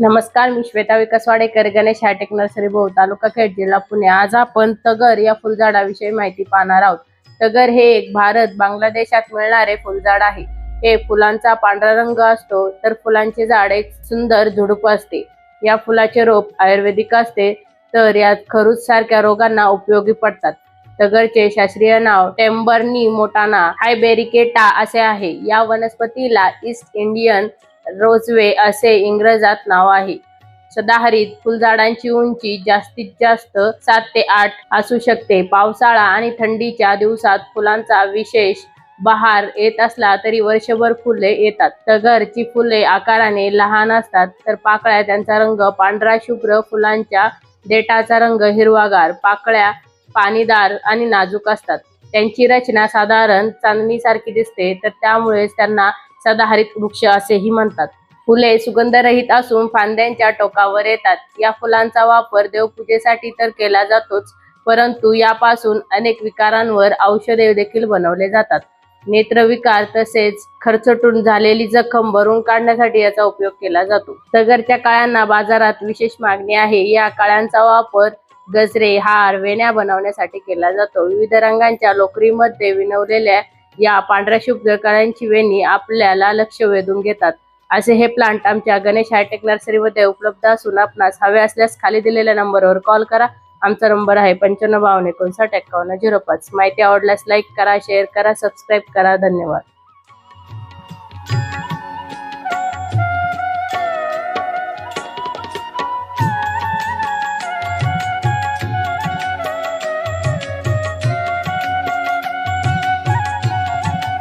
नमस्कार, मी श्वेता विकास Wadekar, Ganesh hi tech nursery भोव, तालुका खेड, जिल्हा पुणे। आज आपण तगर या फुलझाडाविषयी माहिती पाहणार आहोत। तगर हे एक भारत बांगलादेशात मिळणारे फुलझाड आहे। हे फुलांचा पांढरा रंग असतो, तर फुलांचे झाड एक सुंदर झुडूप असते। या फुलाचे रोप आयुर्वेदिक असते, तर यात खरूज सारख्या रोगांना उपयोगी पडतात। तगरचे शास्त्रीय नाव टेम्बरनी मोटाना हायबेरिकेटा असे आहे। या वनस्पतीला ईस्ट इंडियन रोजवे असे इंग्रजात नाव आहे। सदाहरित फुलझाडांची उंची जास्तीत जास्त 7 ते 8 असू शकते। पावसाळा आणि थंडीच्या दिवसात फुलांचा विशेष बहार येत असला तरी वर्षभर फुले येतात। तगरची फुले आकाराने लहान असतात, तर पाकळ्या त्यांचा रंग पांढरा शुभ्र, फुलांच्या देठाचा रंग हिरवागार, पाकळ्या पाणीदार आणि नाजूक असतात। त्यांची रचना साधारण चांदणीसारखी दिसते, तर त्यामुळेच त्यांना सदाहरित वृक्ष असेही म्हणतात। फुले सुगंधरहित असून फांद्यांच्या टोकावर येतात। या फुलांचा वापर देवपूजेसाठी तर केला जातोच, परंतु यापासून अनेक विकारांवर औषधे देखील बनवले जातात। नेत्रविकार तसेच खरचटून झालेली जखम भरून काढण्यासाठी याचा उपयोग केला जातो। तगरच्या काळ्यांना बाजारात विशेष मागणी आहे। या काळ्यांचा वापर गजरे, हार, वेण्या बनवण्यासाठी केला जातो। विविध रंगांच्या लोकरीमध्ये विणवलेल्या या पांढऱ्या शुभ्र कळ्यांची वेणी आपल्याला लक्ष वेधून घेतात। असे हे प्लांट आमच्या गणेश हायटेक नर्सरीमध्ये उपलब्ध असून आपणास हवे असल्यास खाली दिलेल्या नंबरवर कॉल करा। आमचा नंबर आहे 9552595105। माहिती आवडल्यास लाईक करा, शेअर करा, सबस्क्राईब करा। धन्यवाद।